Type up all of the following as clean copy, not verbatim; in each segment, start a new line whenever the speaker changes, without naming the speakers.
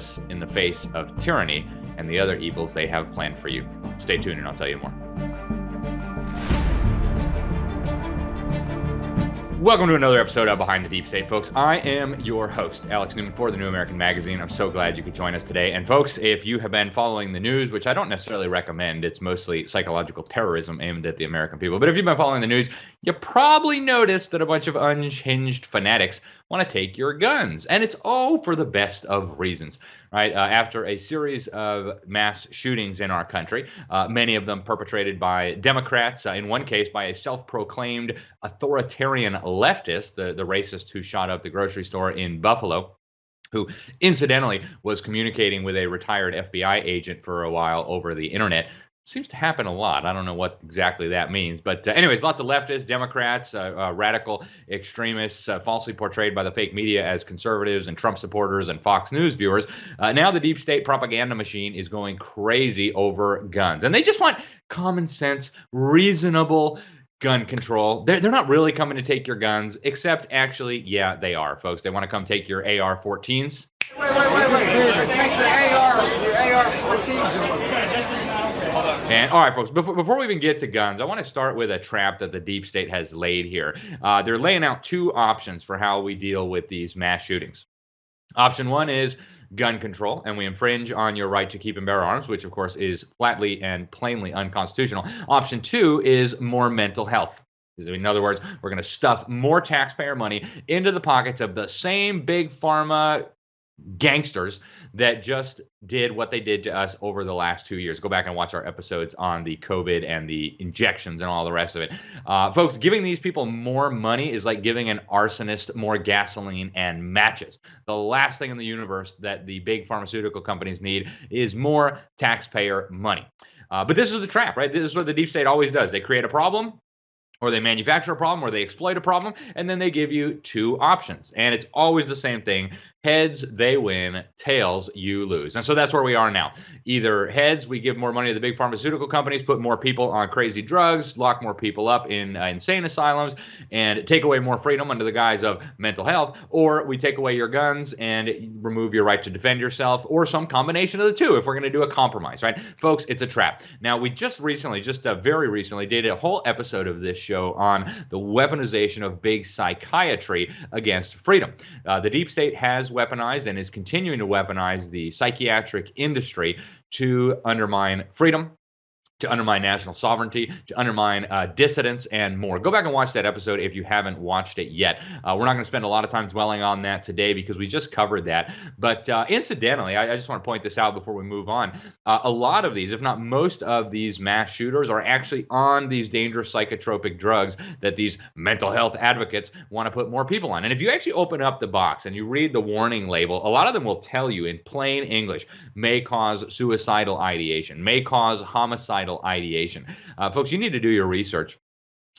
powerless in the face of tyranny and the other evils they have planned for you. Stay tuned and I'll tell you more. Welcome to another episode of Behind the Deep State, folks. I am your host, Alex Newman, for the New American Magazine. I'm so glad you could join us today. And folks, if you have been following the news, which I don't necessarily recommend, it's mostly psychological terrorism aimed at the American people. But if you've been following the news, you probably noticed that a bunch of unhinged fanatics want to take your guns. And it's all for the best of reasons, right? After a series of mass shootings in our country, many of them perpetrated by Democrats, in one case by a self-proclaimed authoritarian leftist, the racist who shot up the grocery store in Buffalo, who incidentally was communicating with a retired FBI agent for a while over the internet. Seems to happen a lot. I don't know what exactly that means. But anyways, lots of leftists, Democrats, radical extremists, falsely portrayed by the fake media as conservatives and Trump supporters and Fox News viewers. Now the deep state propaganda machine is going crazy over guns. And they just want common sense, reasonable gun control. They're not really coming to take your guns, except actually, yeah, they are, folks. They want to come take your AR-14s.
Wait. Take your AR-14s.
And all right, folks, before we even get to guns, I want to start with a trap that the deep state has laid here. They're laying out two options for how we deal with these mass shootings. Option one is gun control, and we infringe on your right to keep and bear arms, which of course is flatly and plainly unconstitutional. Option two is more mental health. In other words, we're going to stuff more taxpayer money into the pockets of the same big pharma gangsters that just did what they did to us over the last 2 years. Go back and watch our episodes on the COVID and the injections and all the rest of it. Folks, giving these people more money is like giving an arsonist more gasoline and matches. The last thing in the universe that the big pharmaceutical companies need is more taxpayer money. But this is the trap, right? This is what the deep state always does. They create a problem, or they manufacture a problem, or they exploit a problem, and then they give you two options. And it's always the same thing. Heads, they win. Tails, you lose. And so that's where we are now. Either heads, we give more money to the big pharmaceutical companies, put more people on crazy drugs, lock more people up in insane asylums, and take away more freedom under the guise of mental health, or we take away your guns and remove your right to defend yourself, or some combination of the two if we're going to do a compromise, right? Folks, it's a trap. Now, we very recently, did a whole episode of this show on the weaponization of big psychiatry against freedom. The deep state has weaponized and is continuing to weaponize the psychiatric industry to undermine freedom, to undermine national sovereignty, to undermine dissidents, and more. Go back and watch that episode if you haven't watched it yet. We're not going to spend a lot of time dwelling on that today because we just covered that. But incidentally, I just want to point this out before we move on. A lot of these, if not most of these mass shooters, are actually on these dangerous psychotropic drugs that these mental health advocates want to put more people on. And if you actually open up the box and you read the warning label, a lot of them will tell you in plain English, may cause suicidal ideation, may cause homicidal ideation. Folks, you need to do your research.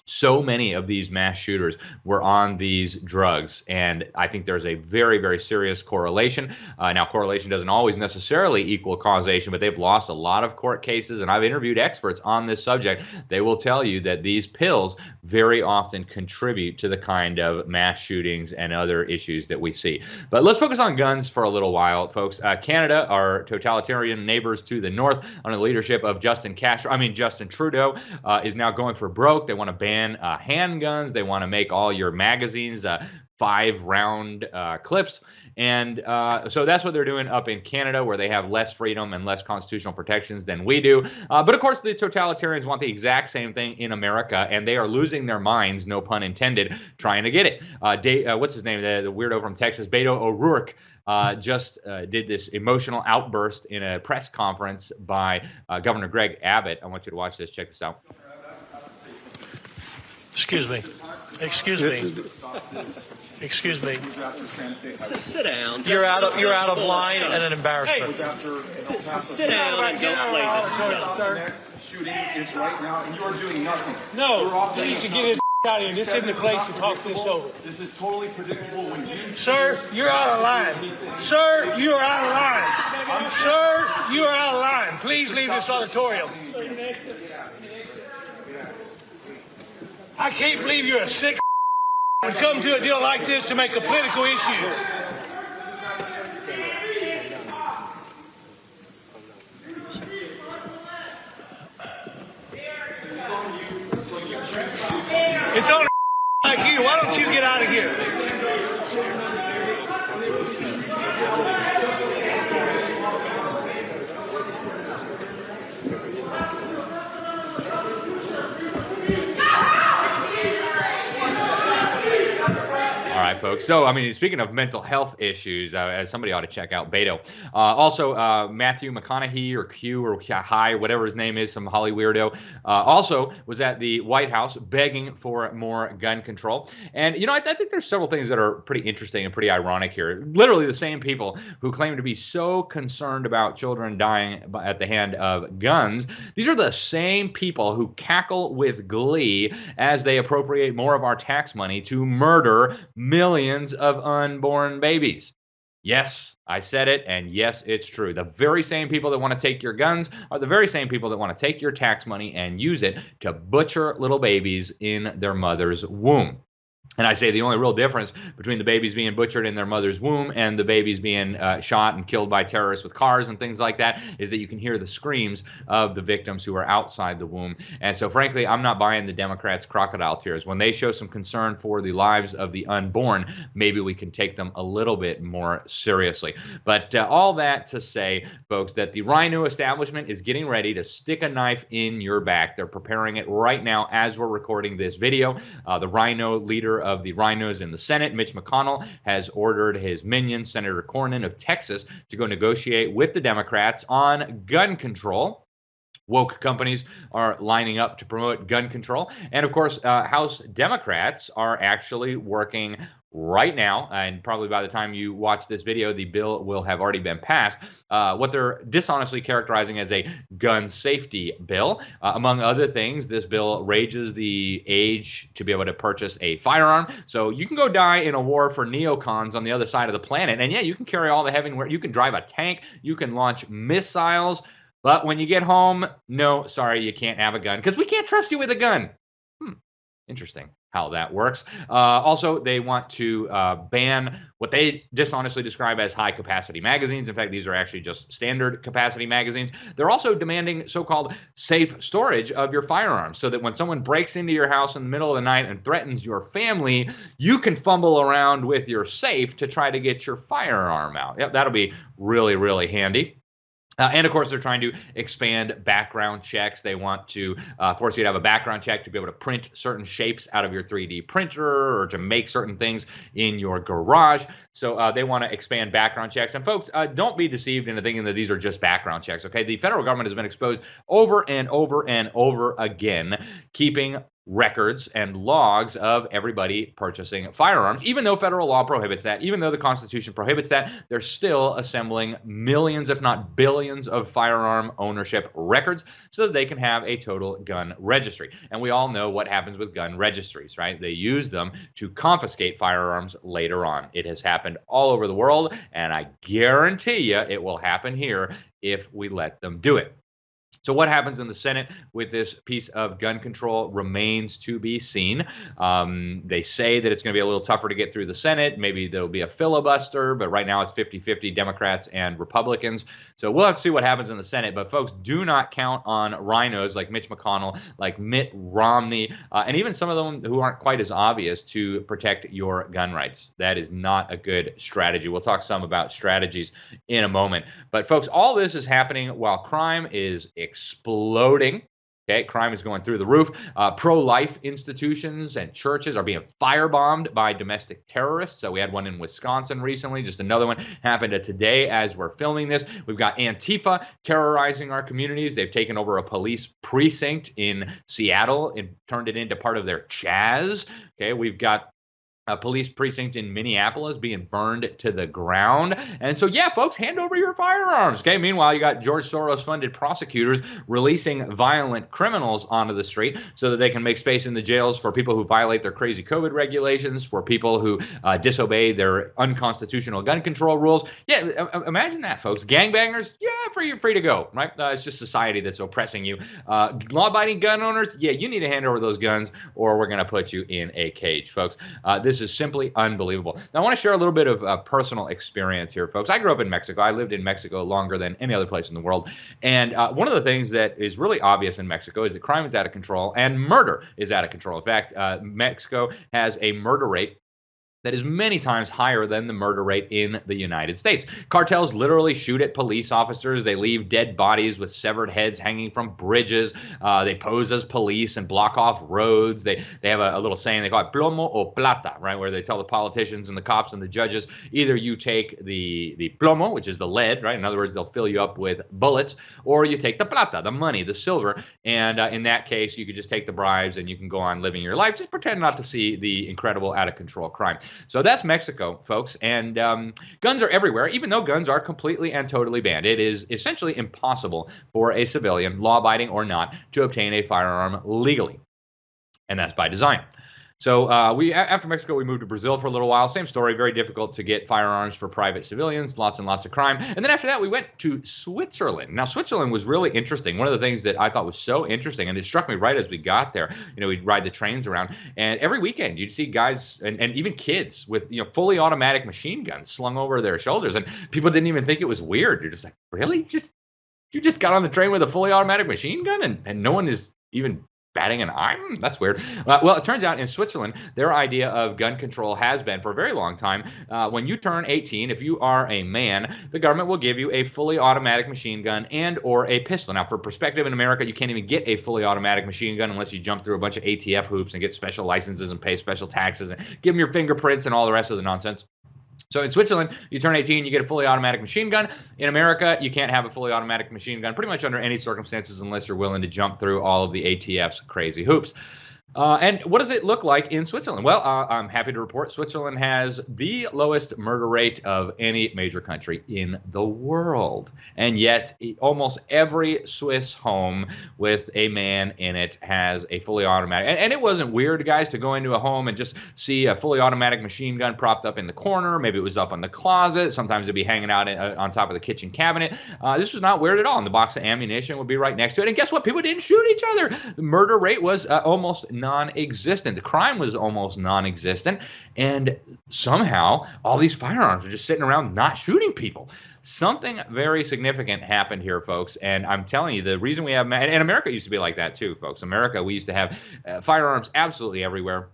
So many of these mass shooters were on these drugs, and I think there's a very, very serious correlation. Now, correlation doesn't always necessarily equal causation, but they've lost a lot of court cases, and I've interviewed experts on this subject. They will tell you that these pills very often contribute to the kind of mass shootings and other issues that we see. But let's focus on guns for a little while, folks. Canada, our totalitarian neighbors to the north, under the leadership of Justin Trudeau, is now going for broke. They want to ban handguns. They want to make all your magazines 5-round clips. And so that's what they're doing up in Canada, where they have less freedom and less constitutional protections than we do. But of course, the totalitarians want the exact same thing in America, and they are losing their minds, no pun intended, trying to get it. What's his name? The weirdo from Texas, Beto O'Rourke, just did this emotional outburst in a press conference by Governor Greg Abbott. I want you to watch this. Check this out.
Excuse me.
Sit down.
You're out of line and an embarrassment.
Hey, sit down and don't play this stuff.
The next shooting is right now, and you are doing nothing.
No, you should get his out of here. This isn't the place to talk this over.
This is totally predictable when you...
Sir, you're out of line. Sir, you are out of line. Sir, you are out of line. Please leave this auditorium. I can't believe you're a sick would come to a deal like this to make a political issue.
folks. So, I mean, speaking of mental health issues, somebody ought to check out Beto. Also, Matthew McConaughey or Q or Hi, whatever his name is, some Holly weirdo, also was at the White House begging for more gun control. And, you know, I think there's several things that are pretty interesting and pretty ironic here. Literally the same people who claim to be so concerned about children dying at the hand of guns, these are the same people who cackle with glee as they appropriate more of our tax money to murder millions of unborn babies. Yes, I said it, and yes, it's true. The very same people that want to take your guns are the very same people that want to take your tax money and use it to butcher little babies in their mother's womb. And I say the only real difference between the babies being butchered in their mother's womb and the babies being shot and killed by terrorists with cars and things like that is that you can hear the screams of the victims who are outside the womb. And so, frankly, I'm not buying the Democrats' crocodile tears. When they show some concern for the lives of the unborn, maybe we can take them a little bit more seriously. But all that to say, folks, that the Rhino establishment is getting ready to stick a knife in your back. They're preparing it right now as we're recording this video. The Rhino leader of the Rhinos in the Senate, Mitch McConnell, has ordered his minion, Senator Cornyn of Texas, to go negotiate with the Democrats on gun control. Woke companies are lining up to promote gun control. And of course, House Democrats are actually working right now, and probably by the time you watch this video, the bill will have already been passed, what they're dishonestly characterizing as a gun safety bill. Among other things, this bill raises the age to be able to purchase a firearm. So you can go die in a war for neocons on the other side of the planet. And yeah, you can carry all the heavy, you can drive a tank, you can launch missiles. But when you get home, no, sorry, you can't have a gun because we can't trust you with a gun. Interesting how that works. Also, they want to ban what they dishonestly describe as high-capacity magazines. In fact, these are actually just standard capacity magazines. They're also demanding so-called safe storage of your firearms so that when someone breaks into your house in the middle of the night and threatens your family, you can fumble around with your safe to try to get your firearm out. Yep, that'll be really, really handy. And of course, they're trying to expand background checks. They want to force you to have a background check to be able to print certain shapes out of your 3D printer or to make certain things in your garage. So they want to expand background checks. And folks, don't be deceived into thinking that these are just background checks, okay? The federal government has been exposed over and over and over again, keeping records and logs of everybody purchasing firearms. Even though federal law prohibits that, even though the Constitution prohibits that, they're still assembling millions, if not billions, of firearm ownership records so that they can have a total gun registry. And we all know what happens with gun registries, right? They use them to confiscate firearms later on. It has happened all over the world, and I guarantee you it will happen here if we let them do it. So what happens in the Senate with this piece of gun control remains to be seen. They say that it's going to be a little tougher to get through the Senate. Maybe there'll be a filibuster, but right now it's 50-50 Democrats and Republicans. So we'll have to see what happens in the Senate. But folks, do not count on rhinos like Mitch McConnell, like Mitt Romney, and even some of them who aren't quite as obvious to protect your gun rights. That is not a good strategy. We'll talk some about strategies in a moment. But folks, all this is happening while crime is exploding. Okay, crime is going through the roof. Pro-life institutions and churches are being firebombed by domestic terrorists. So we had one in Wisconsin recently. Just another one happened today as we're filming this. We've got Antifa terrorizing our communities. They've taken over a police precinct in Seattle and turned it into part of their Chaz. Okay, we've got a police precinct in Minneapolis being burned to the ground. And so, yeah, folks, hand over your firearms. Okay. Meanwhile, you got George Soros funded prosecutors releasing violent criminals onto the street so that they can make space in the jails for people who violate their crazy COVID regulations, for people who disobey their unconstitutional gun control rules. Yeah. Imagine that, folks. Gangbangers. Yeah, you're free to go, right? It's just society that's oppressing you. Law-abiding gun owners. Yeah, you need to hand over those guns or we're going to put you in a cage, folks. This is simply unbelievable. Now, I want to share a little bit of personal experience here, folks. I grew up in Mexico. I lived in Mexico longer than any other place in the world. And one of the things that is really obvious in Mexico is that crime is out of control and murder is out of control. In fact, Mexico has a murder rate that is many times higher than the murder rate in the United States. Cartels literally shoot at police officers. They leave dead bodies with severed heads hanging from bridges. They pose as police and block off roads. They have a little saying, they call it plomo o plata, right, where they tell the politicians and the cops and the judges, either you take the plomo, which is the lead, right? In other words, they'll fill you up with bullets, or you take the plata, the money, the silver. And in that case, you could just take the bribes and you can go on living your life. Just pretend not to see the incredible out-of-control crime. So that's Mexico, folks, and guns are everywhere, even though guns are completely and totally banned. It is essentially impossible for a civilian, law-abiding or not, to obtain a firearm legally, and that's by design. So after Mexico, we moved to Brazil for a little while. Same story, very difficult to get firearms for private civilians, lots and lots of crime. And then after that, we went to Switzerland. Now, Switzerland was really interesting. One of the things that I thought was so interesting, and it struck me right as we got there, we'd ride the trains around, and every weekend you'd see guys and even kids with, fully automatic machine guns slung over their shoulders. And people didn't even think it was weird. You're just like, really? You just got on the train with a fully automatic machine gun and no one is even batting an eye? That's weird. Well, it turns out in Switzerland, their idea of gun control has been for a very long time. When you turn 18, if you are a man, the government will give you a fully automatic machine gun and or a pistol. Now, for perspective, in America, you can't even get a fully automatic machine gun unless you jump through a bunch of ATF hoops and get special licenses and pay special taxes and give them your fingerprints and all the rest of the nonsense. So in Switzerland, you turn 18, you get a fully automatic machine gun. In America, you can't have a fully automatic machine gun pretty much under any circumstances unless you're willing to jump through all of the ATF's crazy hoops. And what does it look like in Switzerland? Well, I'm happy to report Switzerland has the lowest murder rate of any major country in the world. And yet almost every Swiss home with a man in it has a fully automatic. And it wasn't weird, guys, to go into a home and just see a fully automatic machine gun propped up in the corner. Maybe it was up on the closet. Sometimes it'd be hanging out on top of the kitchen cabinet. This was not weird at all. And the box of ammunition would be right next to it. And guess what? People didn't shoot each other. The murder rate was almost non-existent. The crime was almost non-existent, and somehow all these firearms are just sitting around not shooting people. Something very significant happened here, folks, and I'm telling you, the reason we have, and America used to be like that too, folks. America, we used to have firearms absolutely everywhere.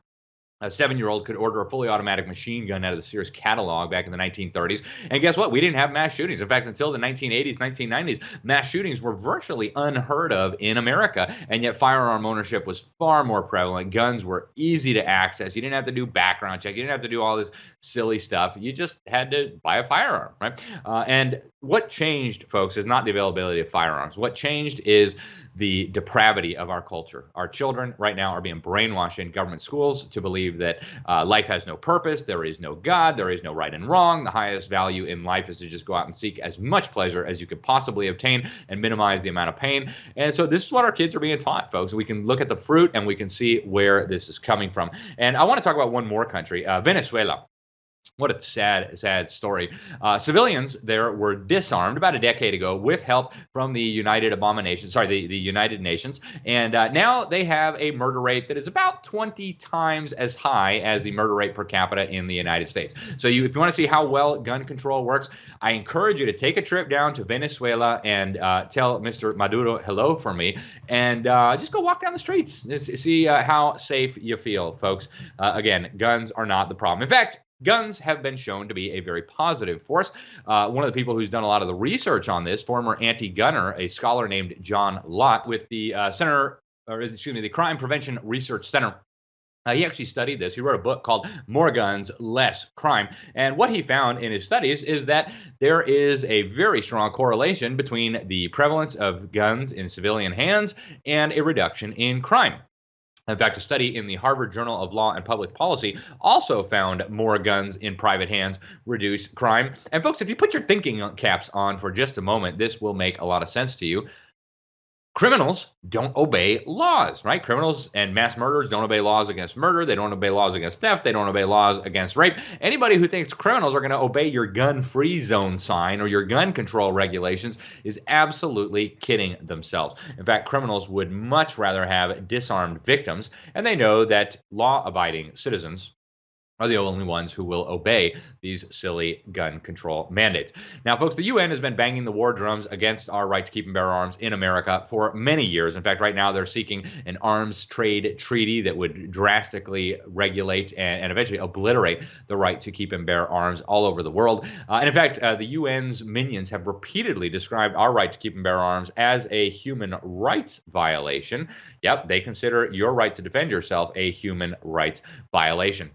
A 7-year-old could order a fully automatic machine gun out of the Sears catalog back in the 1930s. And guess what? We didn't have mass shootings. In fact, until the 1980s, 1990s, mass shootings were virtually unheard of in America. And yet firearm ownership was far more prevalent. Guns were easy to access. You didn't have to do background check. You didn't have to do all this silly stuff. You just had to buy a firearm, right? And what changed, folks, is not the availability of firearms. What changed is the depravity of our culture. Our children right now are being brainwashed in government schools to believe that life has no purpose, there is no God, there is no right and wrong. The highest value in life is to just go out and seek as much pleasure as you could possibly obtain and minimize the amount of pain. And so this is what our kids are being taught, folks. We can look at the fruit and we can see where this is coming from. And I want to talk about one more country, Venezuela. What a sad, sad story. Civilians there were disarmed about a decade ago with help from the United Nations. And now they have a murder rate that is about 20 times as high as the murder rate per capita in the United States. So if you want to see how well gun control works, I encourage you to take a trip down to Venezuela and tell Mr. Maduro hello for me. And just go walk down the streets. See how safe you feel, folks. Again, guns are not the problem. In fact, guns have been shown to be a very positive force. One of the people who's done a lot of the research on this, former anti-gunner, a scholar named John Lott with the the Crime Prevention Research Center. He actually studied this. He wrote a book called More Guns, Less Crime. And what he found in his studies is that there is a very strong correlation between the prevalence of guns in civilian hands and a reduction in crime. In fact, a study in the Harvard Journal of Law and Public Policy also found more guns in private hands reduce crime. And folks, if you put your thinking caps on for just a moment, this will make a lot of sense to you. Criminals don't obey laws, right? Criminals and mass murderers don't obey laws against murder. They don't obey laws against theft. They don't obey laws against rape. Anybody who thinks criminals are going to obey your gun-free zone sign or your gun control regulations is absolutely kidding themselves. In fact, criminals would much rather have disarmed victims, and they know that law-abiding citizens are the only ones who will obey these silly gun control mandates. Now, folks, the UN has been banging the war drums against our right to keep and bear arms in America for many years. In fact, right now they're seeking an arms trade treaty that would drastically regulate and eventually obliterate the right to keep and bear arms all over the world. And in fact, the UN's minions have repeatedly described our right to keep and bear arms as a human rights violation. Yep, they consider your right to defend yourself a human rights violation.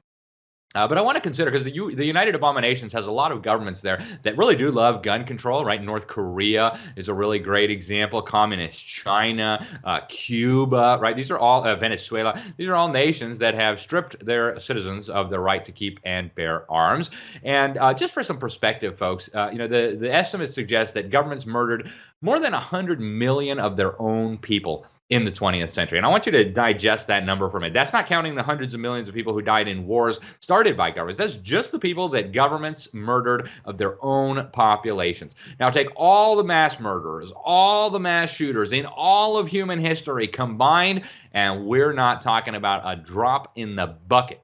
But I want to consider, because the United Abominations has a lot of governments there that really do love gun control, right? North Korea is a really great example. Communist China, Cuba, right? These are all, Venezuela. These are all nations that have stripped their citizens of their right to keep and bear arms. And just for some perspective, folks, the estimates suggest that governments murdered more than 100 million of their own people in the 20th century. And I want you to digest that number for a minute. That's not counting the hundreds of millions of people who died in wars started by governments. That's just the people that governments murdered of their own populations. Now take all the mass murderers, all the mass shooters in all of human history combined, and we're not talking about a drop in the bucket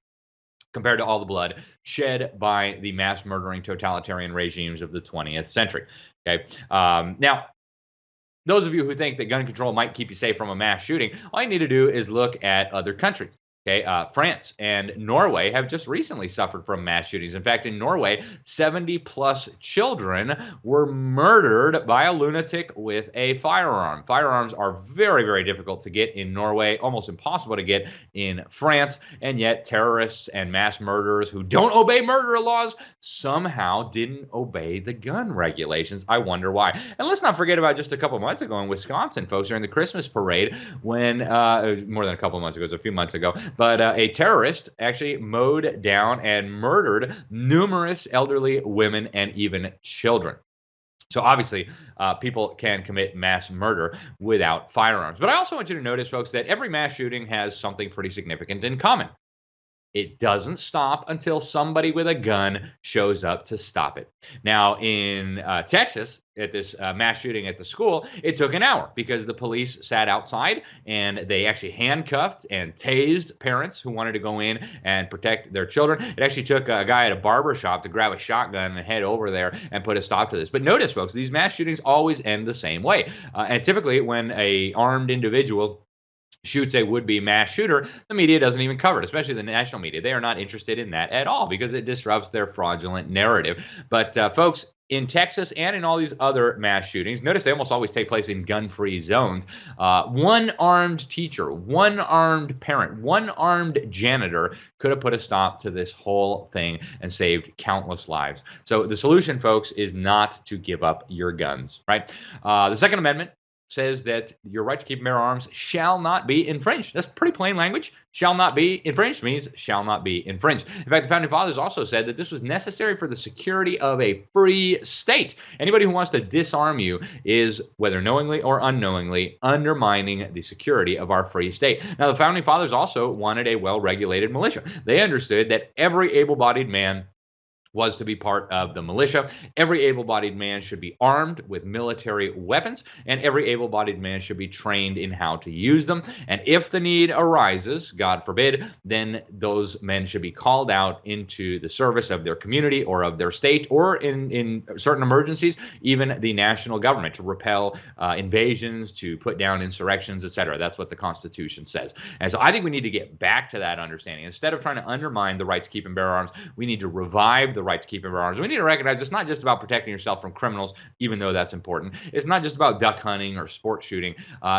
compared to all the blood shed by the mass murdering totalitarian regimes of the 20th century. Okay. Now, those of you who think that gun control might keep you safe from a mass shooting, all you need to do is look at other countries. Okay, France and Norway have just recently suffered from mass shootings. In fact, in Norway, 70+ children were murdered by a lunatic with a firearm. Firearms are very, very difficult to get in Norway, almost impossible to get in France, and yet terrorists and mass murderers who don't obey murder laws somehow didn't obey the gun regulations. I wonder why. And let's not forget about just a couple months ago in Wisconsin, folks, during the Christmas parade, when more than a couple months ago, it was a few months ago, but a terrorist actually mowed down and murdered numerous elderly women and even children. So obviously, people can commit mass murder without firearms. But I also want you to notice, folks, that every mass shooting has something pretty significant in common. It doesn't stop until somebody with a gun shows up to stop it. Now, in Texas, at this mass shooting at the school, it took an hour because the police sat outside and they actually handcuffed and tased parents who wanted to go in and protect their children. It actually took a guy at a barber shop to grab a shotgun and head over there and put a stop to this. But notice, folks, these mass shootings always end the same way. And typically, when an armed individual shoots a would-be mass shooter, the media doesn't even cover it, especially the national media. They are not interested in that at all because it disrupts their fraudulent narrative. But folks, in Texas and in all these other mass shootings, notice they almost always take place in gun-free zones. One armed teacher, one armed parent, one armed janitor could have put a stop to this whole thing and saved countless lives. So the solution, folks, is not to give up your guns, right? The Second Amendment says that your right to keep and bear arms shall not be infringed. That's pretty plain language. Shall not be infringed means shall not be infringed. In fact, the Founding Fathers also said that this was necessary for the security of a free state. Anybody who wants to disarm you is, whether knowingly or unknowingly, undermining the security of our free state. Now, the Founding Fathers also wanted a well-regulated militia. They understood that every able-bodied man was to be part of the militia. Every able-bodied man should be armed with military weapons, and every able-bodied man should be trained in how to use them. And if the need arises, God forbid, then those men should be called out into the service of their community or of their state, or in certain emergencies, even the national government, to repel invasions, to put down insurrections, etc. That's what the Constitution says. And so I think we need to get back to that understanding. Instead of trying to undermine the right to keep and bear arms, we need to revive the right to keep and bear arms. We need to recognize it's not just about protecting yourself from criminals, even though that's important. It's not just about duck hunting or sport shooting.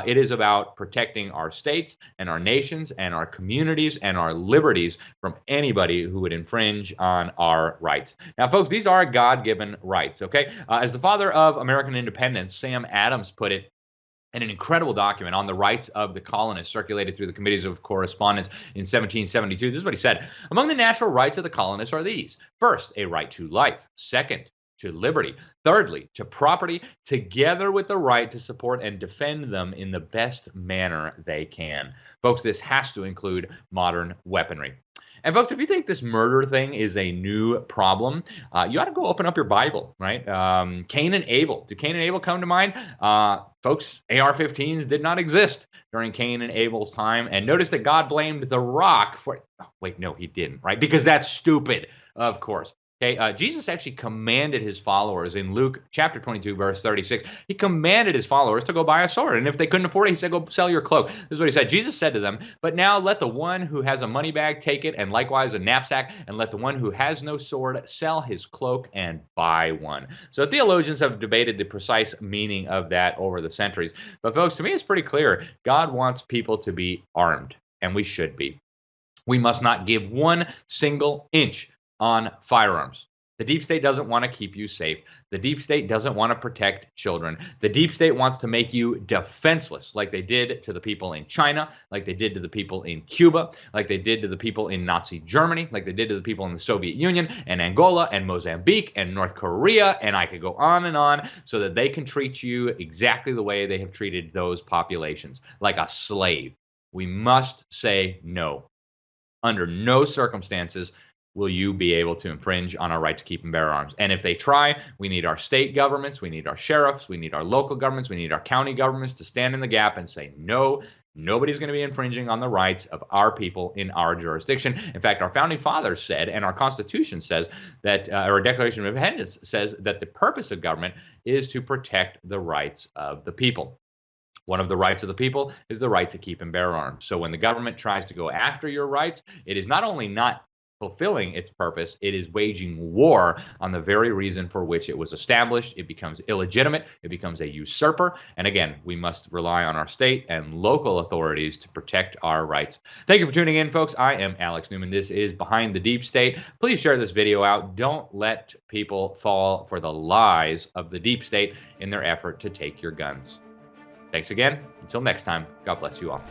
It is about protecting our states and our nations and our communities and our liberties from anybody who would infringe on our rights. Now, folks, these are God-given rights, okay? As the father of American independence, Sam Adams, put it in an incredible document on the rights of the colonists circulated through the committees of correspondence in 1772. This is what he said. Among the natural rights of the colonists are these. First, a right to life. Second, to liberty. Thirdly, to property, together with the right to support and defend them in the best manner they can. Folks, this has to include modern weaponry. And folks, if you think this murder thing is a new problem, you ought to go open up your Bible, right? Cain and Abel. Do Cain and Abel come to mind? Folks, AR-15s did not exist during Cain and Abel's time. And notice that God blamed the rock for... Oh, wait, no, he didn't, right? Because that's stupid, of course. Okay, Jesus actually commanded his followers in Luke chapter 22, verse 36. He commanded his followers to go buy a sword. And if they couldn't afford it, he said, go sell your cloak. This is what he said. Jesus said to them, but now let the one who has a money bag take it, and likewise a knapsack, and let the one who has no sword sell his cloak and buy one. So theologians have debated the precise meaning of that over the centuries. But folks, to me, it's pretty clear. God wants people to be armed, and we should be. We must not give one single inch on firearms. The deep state doesn't want to keep you safe. The deep state doesn't want to protect children. The deep state wants to make you defenseless, like they did to the people in China, like they did to the people in Cuba, like they did to the people in Nazi Germany, like they did to the people in the Soviet Union and Angola and Mozambique and North Korea, and I could go on, so that they can treat you exactly the way they have treated those populations, like a slave. We must say no. Under no circumstances will you be able to infringe on our right to keep and bear arms. And if they try, we need our state governments, we need our sheriffs, we need our local governments, we need our county governments to stand in the gap and say, no, nobody's going to be infringing on the rights of our people in our jurisdiction. In fact, our founding fathers said, and our Constitution says that, or Declaration of Independence says that the purpose of government is to protect the rights of the people. One of the rights of the people is the right to keep and bear arms. So when the government tries to go after your rights, it is not only not fulfilling its purpose, it is waging war on the very reason for which it was established. It becomes illegitimate. It becomes a usurper. And again, we must rely on our state and local authorities to protect our rights. Thank you for tuning in, folks. I am Alex Newman. This is Behind the Deep State. Please share this video out. Don't let people fall for the lies of the deep state in their effort to take your guns. Thanks again. Until next time, God bless you all.